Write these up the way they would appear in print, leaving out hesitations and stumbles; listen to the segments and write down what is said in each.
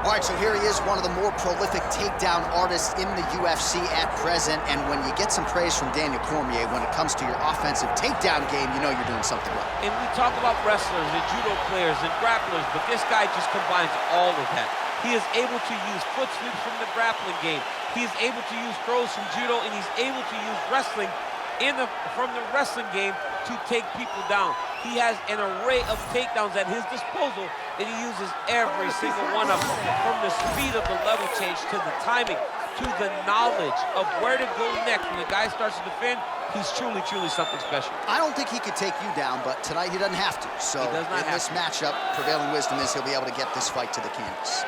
All right, so here he is, one of the more prolific takedown artists in the UFC at present. And when you get some praise from Daniel Cormier when it comes to your offensive takedown game, you know you're doing something right. And we talk about wrestlers and judo players and grapplers, but this guy just combines all of that. He is able to use foot sweeps from the grappling game. He is able to use throws from judo, and he's able to use wrestling from the wrestling game to take people down. He has an array of takedowns at his disposal, and he uses every single one of them, from the speed of the level change to the timing to the knowledge of where to go next. When the guy starts to defend, he's truly, truly something special. I don't think he could take you down, but tonight he doesn't have to. So in this matchup, prevailing wisdom is he'll be able to get this fight to the canvas.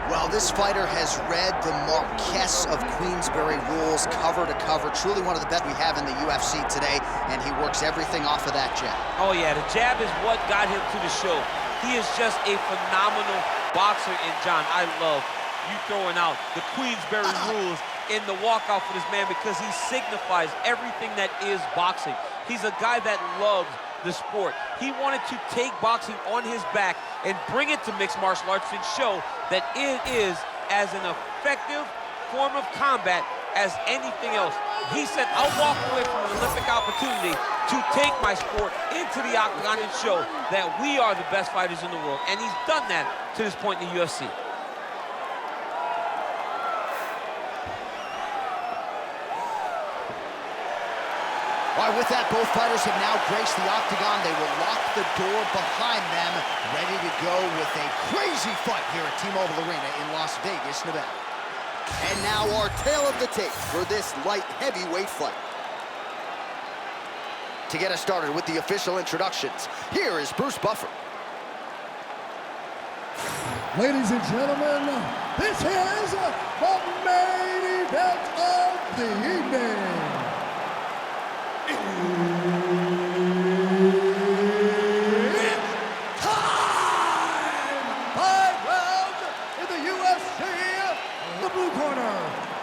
Well, this fighter has read the Marquess of Queensberry rules cover to cover. Truly one of the best we have in the UFC today, and he works everything off of that jab. Oh yeah, the jab is what got him to the show. He is just a phenomenal boxer, and John, I love you throwing out the Queensberry rules in the walkout for this man, because he signifies everything that is boxing. He's a guy that loves the sport. He wanted to take boxing on his back and bring it to mixed martial arts and show that it is as an effective form of combat as anything else. He said, I'll walk away from an Olympic opportunity to take my sport into the octagon and show that we are the best fighters in the world. And he's done that to this point in the UFC. All right, with that, both fighters have now graced the octagon. They will lock the door behind them, ready to go with a crazy fight here at T-Mobile Arena in Las Vegas, Nevada. And now our tale of the tape for this light heavyweight fight. To get us started with the official introductions, here is Bruce Buffer. Ladies and gentlemen, this is the main event of the evening. It's time! 5 rounds in the UFC. The blue corner,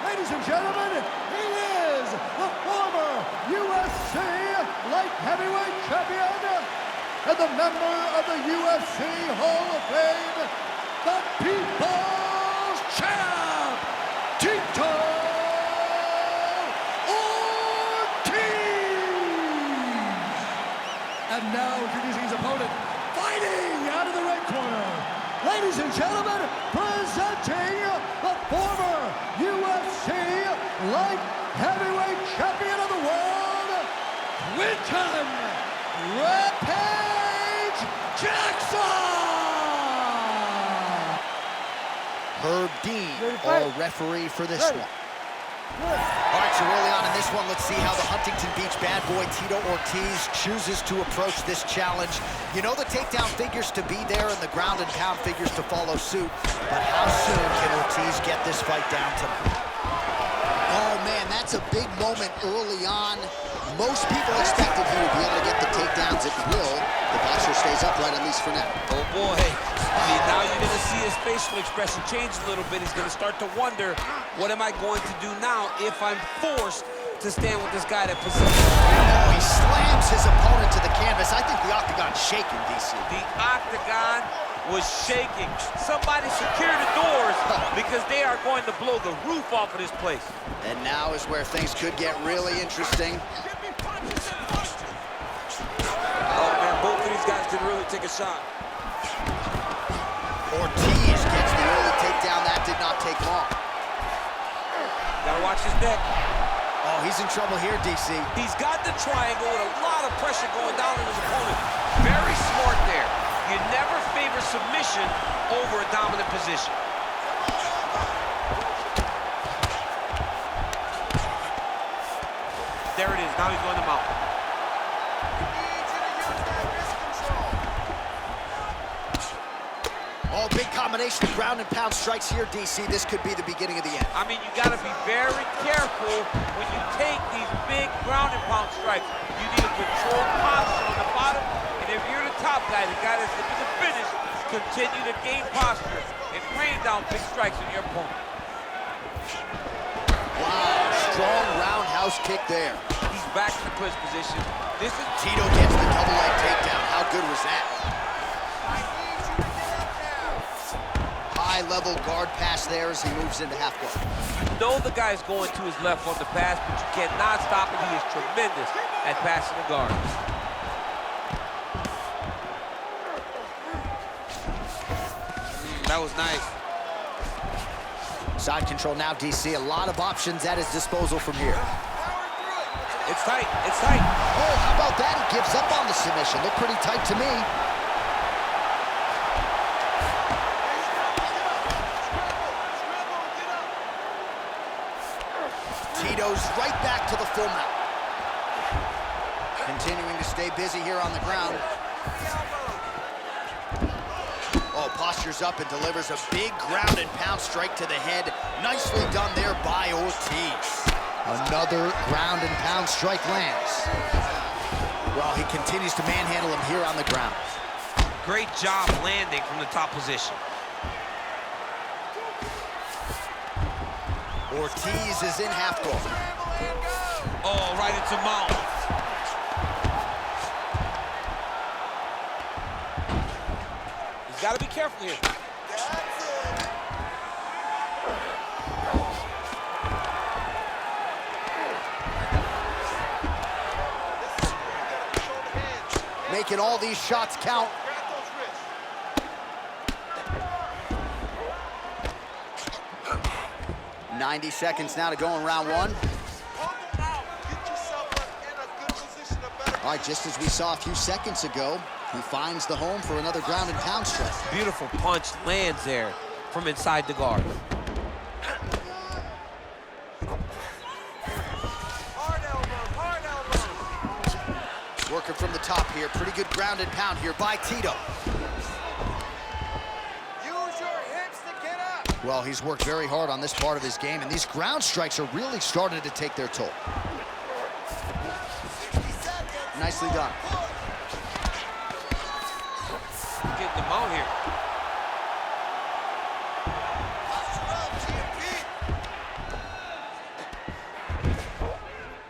ladies and gentlemen, he is the former UFC light heavyweight champion and the member of the UFC Hall of Fame, the People's Champ, Tito! And now introducing his opponent, fighting out of the red corner. Ladies and gentlemen, presenting the former UFC light heavyweight champion of the world, Quinton Rampage Jackson! Herb Dean, our referee for this one. All right, so early on in this one, let's see how the Huntington Beach bad boy Tito Ortiz chooses to approach this challenge. You know the takedown figures to be there and the ground and pound figures to follow suit, but how soon can Ortiz get this fight down tonight? Oh man, that's a big moment early on. Most people expected he would be able to get the takedowns at will. The boxer stays upright, at least for now. Oh boy, now you're gonna see his facial expression change a little bit. He's gonna start to wonder, what am I going to do now if I'm forced to stand with this guy that possesses? Oh, he slams his opponent to the canvas. I think the octagon's shaking, DC. The octagon was shaking. Somebody secure the doors because they are going to blow the roof off of this place. And now is where things could get really interesting. Oh man, both of these guys can really take a shot. Ortiz gets the early takedown. That did not take long. Gotta watch his neck. Oh, he's in trouble here, DC. He's got the triangle with a lot of pressure going down on his opponent. Very smart there. You never favor submission over a dominant position. There it is. Now he's going to mount. Oh, big combination of ground and pound strikes here, DC. This could be the beginning of the end. I mean, you got to be very careful when you take these big ground and pound strikes. You need a controlled posture on the bottom, and if you're the top guy, the guy that's looking to finish, continue to gain posture and rain down big strikes on your opponent. Wow, strong roundhouse kick there. He's back to the clinch position. This is Tito gets the double leg takedown. How good was that? High-level guard pass there as he moves into half guard. You know the guy's going to his left on the pass, but you cannot stop him. He is tremendous at passing the guard. That was nice. Side control now, DC. A lot of options at his disposal from here. It's tight, it's tight. Oh, how about that? He gives up on the submission. Looked pretty tight to me. Tito's right back to the full mount. Continuing to stay busy here on the ground. Oh, postures up and delivers a big ground and pound strike to the head. Nicely done there by Ortiz. Another ground and pound strike lands. Well, he continues to manhandle him here on the ground. Great job landing from the top position. Ortiz is in half guard. Oh, right into mount. He's got to be careful here. Making all these shots count. $90 seconds now to go in round one. All right, just as we saw a few seconds ago, he finds the home for another ground and pound strike. Beautiful punch lands there from inside the guard. Working from the top here. Pretty good ground and pound here by Tito. Use your hips to get up. Well, he's worked very hard on this part of his game, and these ground strikes are really starting to take their toll. Nicely done. Getting the mount here.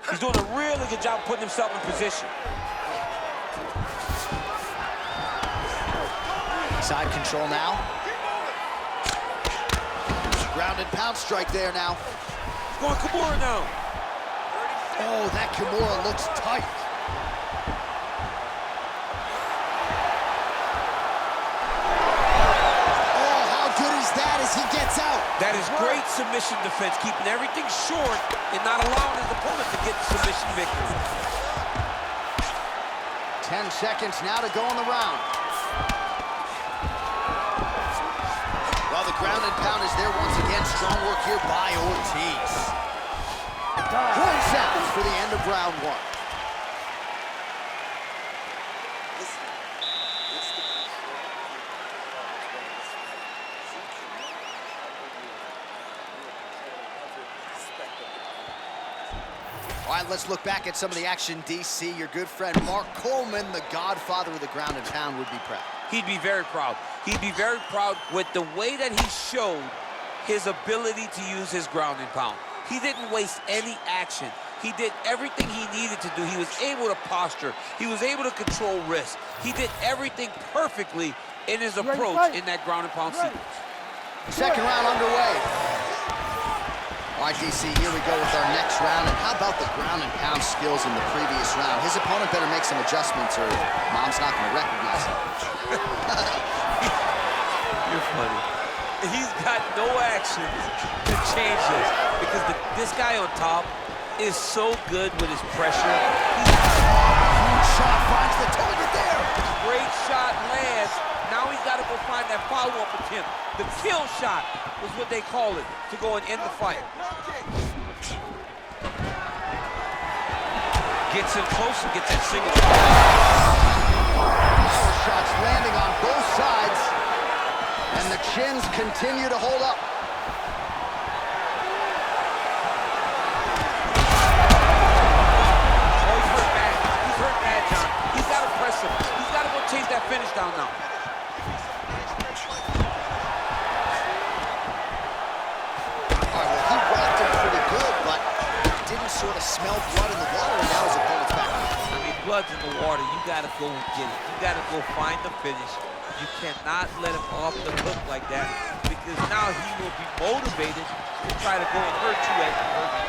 He's doing a really good job putting himself in position. Side control now. Ground and pound strike there now. Going Kimura now. Oh, that Kimura looks tight. Oh, how good is that as he gets out? That is great submission defense, keeping everything short and not allowing his opponent to get the submission victory. 10 seconds now to go in the round. Well, the ground and pound is there once again. Strong work here by Ortiz. Points out for the end of round one. All right, let's look back at some of the action, DC. Your good friend Mark Coleman, the godfather of the ground and pound, would be proud. He'd be very proud. He'd be very proud with the way that he showed his ability to use his ground and pound. He didn't waste any action. He did everything he needed to do. He was able to posture. He was able to control wrist. He did everything perfectly in his approach in that ground and pound sequence. Second round underway. All right, DC, here we go with our next round. And how about the ground and pound skills in the previous round? His opponent better make some adjustments or Mom's not going to recognize him. You're funny. He's got no action to change this because this guy on top is so good with his pressure. Huge shot finds the target there. Great shot lands. Now he's got to go find that follow-up attempt. The kill shot was what they call it to go and end the fight. Gets in close and gets that single shot. Power shots landing on both sides. And the chins continue to hold up. Oh, he's hurt bad. He's hurt bad, John. He's got to press him. He's got to go chase that finish down now. All right, well, he rocked him pretty good, but didn't sort of smell blood in the water, and now his opponent's back. I mean, blood's in the water. You got to go and get it. You got to go find the finish. You cannot let him off the hook like that, because now he will be motivated to try to go and hurt you as you hurt him.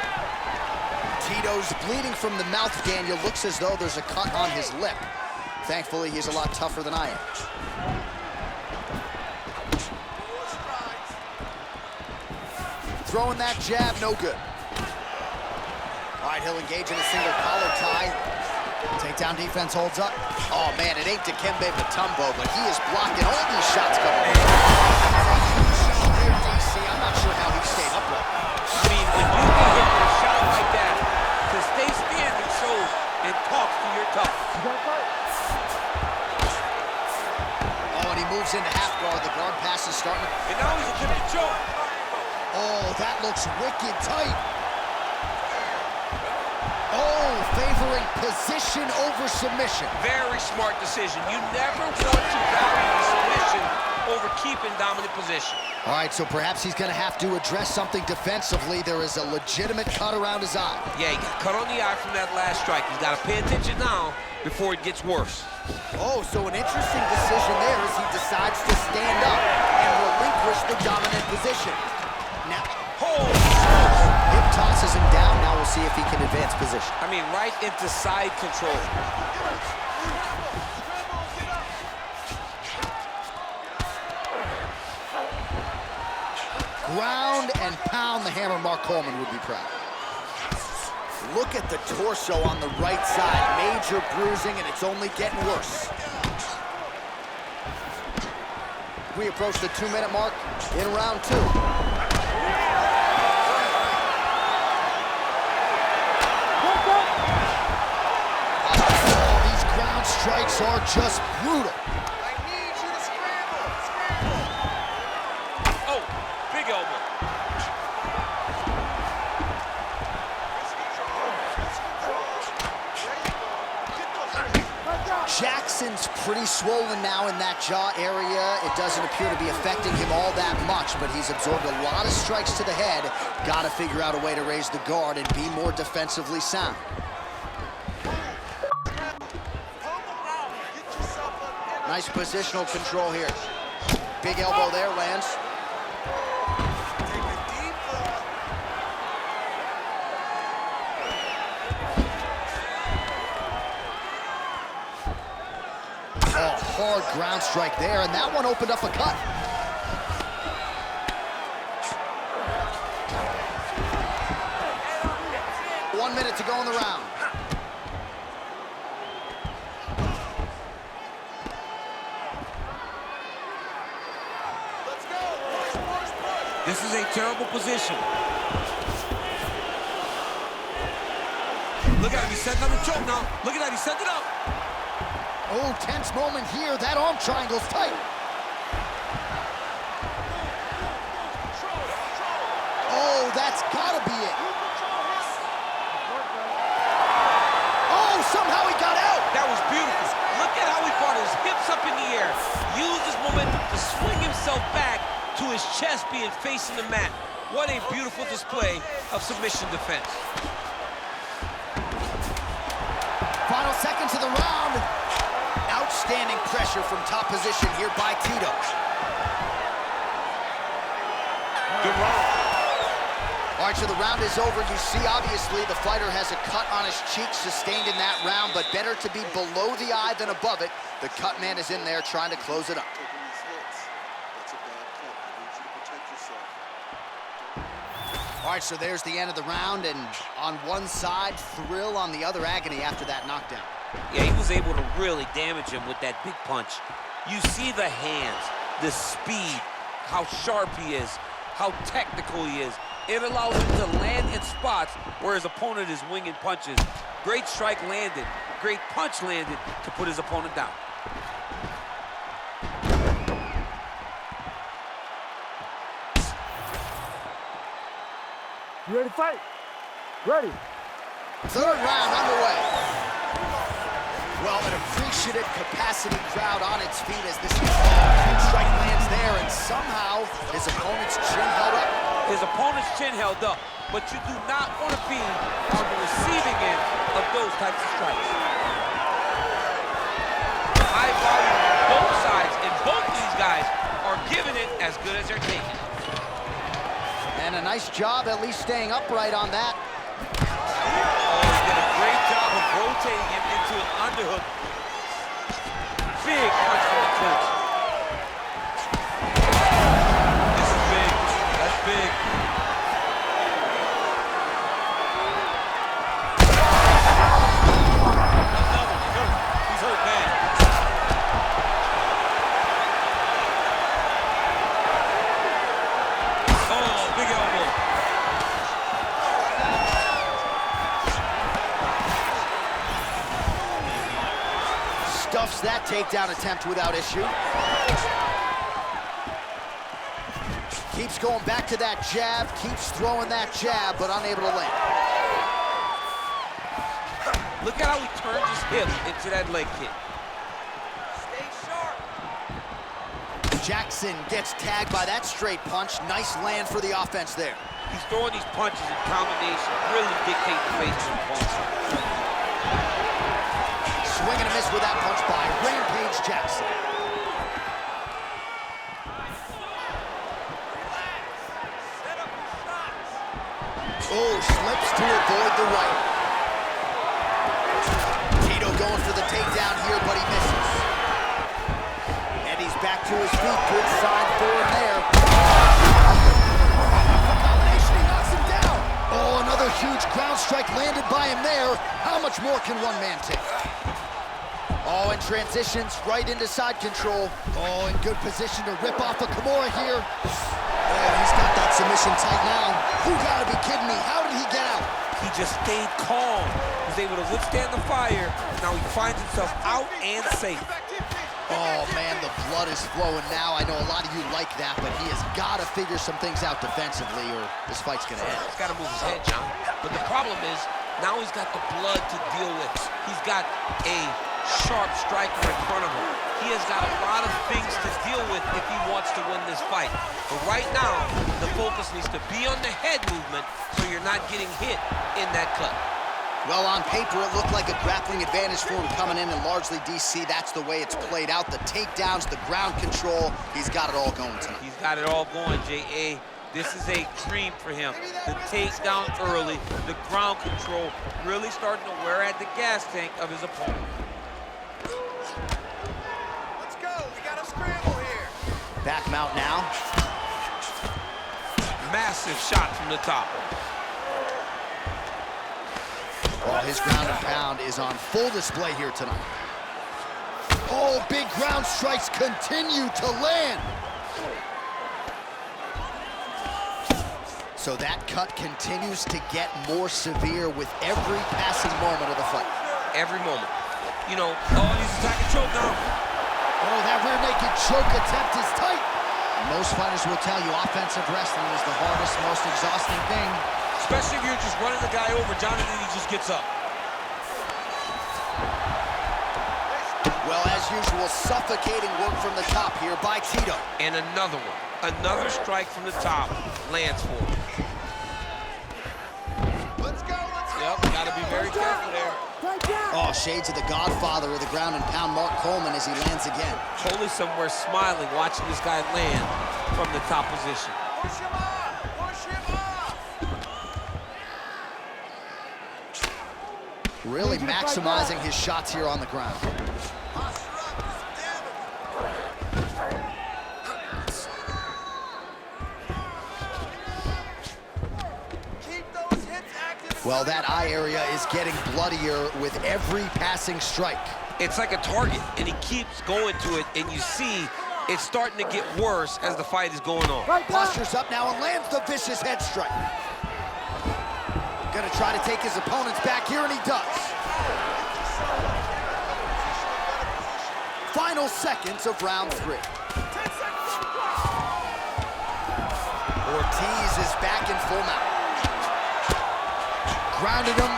Tito's bleeding from the mouth, Daniel. Looks as though there's a cut on his lip. Thankfully, he's a lot tougher than I am. Throwing that jab, no good. All right, he'll engage in a single collar tie. Takedown defense holds up. Oh, man, it ain't Dikembe Mutombo, but he is blocking all these shots coming in. DC, I'm not sure how he stayed upright. I mean, if you can hit with a shot like that, to stay standing shows and talks to your tough. Oh, and he moves into half guard. The guard pass is starting. And now he's attempting to choke. Oh, that looks wicked tight. Oh, favoring position over submission. Very smart decision. You never want to value the submission over keeping dominant position. All right, so perhaps he's going to have to address something defensively. There is a legitimate cut around his eye. Yeah, he got cut on the eye from that last strike. He's got to pay attention now before it gets worse. Oh, so an interesting decision there as he decides to stand up and relinquish the dominant position. Now, hip tosses him down. Now we'll see if he can advance position. I mean, right into side control. Ground and pound. The hammer, Mark Coleman would be proud. Look at the torso on the right side. Major bruising, and it's only getting worse. We approach the 2-minute mark in round 2. These ground strikes are just brutal. I need you to scramble. Scramble. Oh, big elbow. Jackson's pretty swollen now in that jaw area. It doesn't appear to be affecting him all that much, but he's absorbed a lot of strikes to the head. Got to figure out a way to raise the guard and be more defensively sound. Nice positional control here. Big elbow there, lands. Oh, hard ground strike there, and that one opened up a cut. One minute to go in the round. Let's go. Push. This is a terrible position. Look at him, he's setting up a choke now. Look at that, he's setting it up. Oh, tense moment here. That arm triangle's tight. Oh, that's gotta be it. Oh, somehow he got out. That was beautiful. Look at how he brought his hips up in the air. Used his momentum to swing himself back to his chest being facing the mat. What a beautiful display of submission defense. Final seconds of the round. Outstanding pressure from top position here by Tito. Good round. All right, so the round is over. You see, obviously, the fighter has a cut on his cheek sustained in that round, but better to be below the eye than above it. The cut man is in there trying to close it up. Taking these hits. That's a bad cut. I need you to protect yourself. All right, so there's the end of the round, and on one side, thrill, on the other, agony after that knockdown. Yeah, he was able to really damage him with that big punch. You see the hands, the speed, how sharp he is, how technical he is. It allows him to land in spots where his opponent is winging punches. Great strike landed, great punch landed to put his opponent down. You ready to fight? Ready. Third round underway. Well, an appreciative capacity crowd on its feet as this huge strike lands there, and somehow his opponent's chin held up. His opponent's chin held up, but you do not want to be on the receiving end of those types of strikes. High volume on both sides, and both of these guys are giving it as good as they're taking. And a nice job at least staying upright on that. Oh, he did a great job of rotating him into an underhook. Big punch from the clinch. This is big. That's big. Another. He's hurt bad. Oh, big elbow. Stuffs that takedown attempt without issue. Keeps going back to that jab, keeps throwing that jab, but unable to land. Look at how he turns his hip into that leg kick. Stay sharp. Jackson gets tagged by that straight punch. Nice land for the offense there. He's throwing these punches in combination, really dictate the pace of the punch. Swing and a miss with that punch by Rampage Jackson. Oh, slips to avoid the right. Tito going for the takedown here, but he misses. And he's back to his feet. Good sign for him there. Combination, he knocks him down. Oh, another huge ground strike landed by him there. How much more can one man take? Oh, and transitions right into side control. Oh, in good position to rip off a Kimura here. Oh, he's got that submission tight now. You gotta be kidding me. How did he get out? He just stayed calm. He was able to withstand the fire. Now he finds himself out and safe. Oh, man, the blood is flowing now. I know a lot of you like that, but he has got to figure some things out defensively or this fight's going to end. He's got to move his head, John. But the problem is, now he's got the blood to deal with. He's got a sharp striker in front of him. He has got a lot of things to deal with if he wants to win this fight. But right now, the focus needs to be on the head movement so you're not getting hit in that cut. Well, on paper, it looked like a grappling advantage for him coming in, and largely, DC, that's the way it's played out. The takedowns, the ground control, he's got it all going tonight. He's got it all going, J.A. This is a dream for him. The takedown early, the ground control, really starting to wear at the gas tank of his opponent. Let's go. We got a scramble here. Back mount now. Massive shot from the top. Oh, his ground and pound is on full display here tonight. Oh, big ground strikes continue to land. So that cut continues to get more severe with every passing moment of the fight. Every moment. You know, oh, he's attacking choke now. Oh, that rear naked choke attempt is tight. Most fighters will tell you offensive wrestling is the hardest, most exhausting thing. Especially if you're just running the guy over, John, and then he just gets up. Well, as usual, suffocating work from the top here by Tito. And another one. Another strike from the top lands for him. Let's go. Let's go. Yep, gotta be very careful there. Oh, shades of the godfather of the ground and pound, Mark Coleman, as he lands again. Totally somewhere smiling, watching this guy land from the top position. Push him off. Push him off. Really maximizing his shots here on the ground. Well, that eye area is getting bloodier with every passing strike. It's like a target, and he keeps going to it, and you see it's starting to get worse as the fight is going on. Postures up now and lands the vicious head strike. Gonna try to take his opponents back here, and he does. Final seconds of round 3. Ortiz is back in full mount. grounded him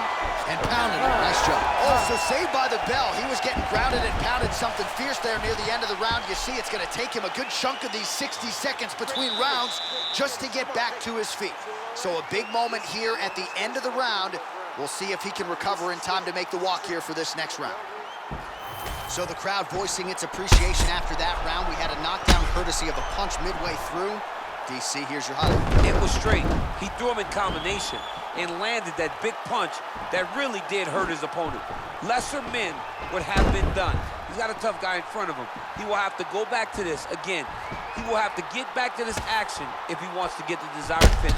and pounded him. Nice job. Oh, so saved by the bell. He was getting grounded and pounded something fierce there near the end of the round. You see, it's going to take him a good chunk of these 60 seconds between rounds just to get back to his feet. So a big moment here at the end of the round. We'll see if he can recover in time to make the walk here for this next round. So the crowd voicing its appreciation after that round. We had a knockdown courtesy of a punch midway through. DC, here's your highlight. It was straight. He threw him in combination and landed that big punch that really did hurt his opponent. Lesser men would have been done. He's got a tough guy in front of him. He will have to go back to this again. He will have to get back to this action if he wants to get the desired finish.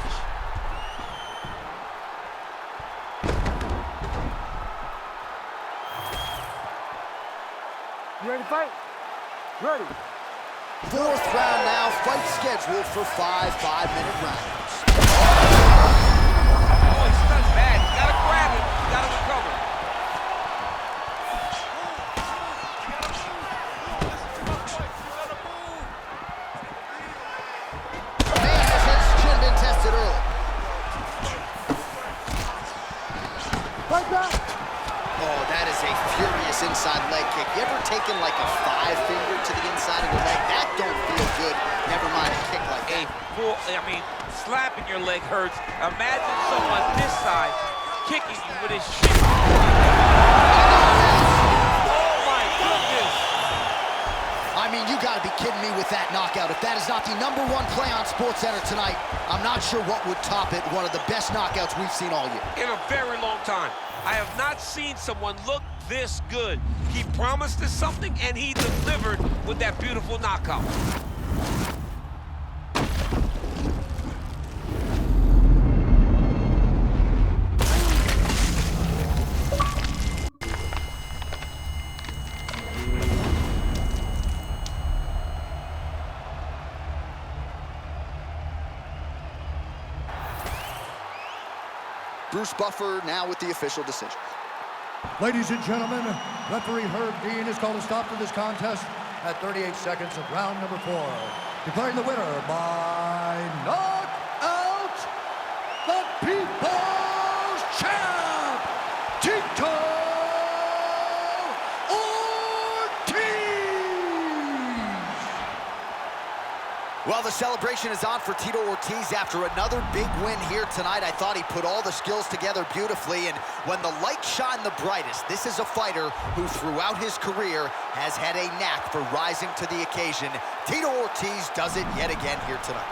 You ready to fight? Ready. Fourth round now, fight scheduled for 5 5-minute rounds. Oh, he's done bad. You gotta grab it. You gotta recover. Man, has his chin been tested early. Fight back. Oh, that is a furious inside leg kick. You ever taken like a 5-finger to the inside of the leg? That don't feel good. Never mind a kick like that. Slapping your leg hurts. Imagine someone this side kicking you with his shin. Oh my goodness. I mean, you gotta be kidding me with that knockout. If that is not the #1 play on SportsCenter tonight, I'm not sure what would top it. One of the best knockouts we've seen all year. In a very long time. I have not seen someone look this good. He promised us something, and he delivered with that beautiful knockout. Bruce Buffer now with the official decision. Ladies and gentlemen, referee Herb Dean has called a stop to this contest at 38 seconds of round number 4. Declaring the winner by knockout, the People's Champ, Tito Ortiz! Well, the celebration is on for Tito Ortiz after another big win here tonight. I thought he put all the skills together beautifully, and when the light shine the brightest, this is a fighter who throughout his career has had a knack for rising to the occasion. Tito Ortiz does it yet again here tonight.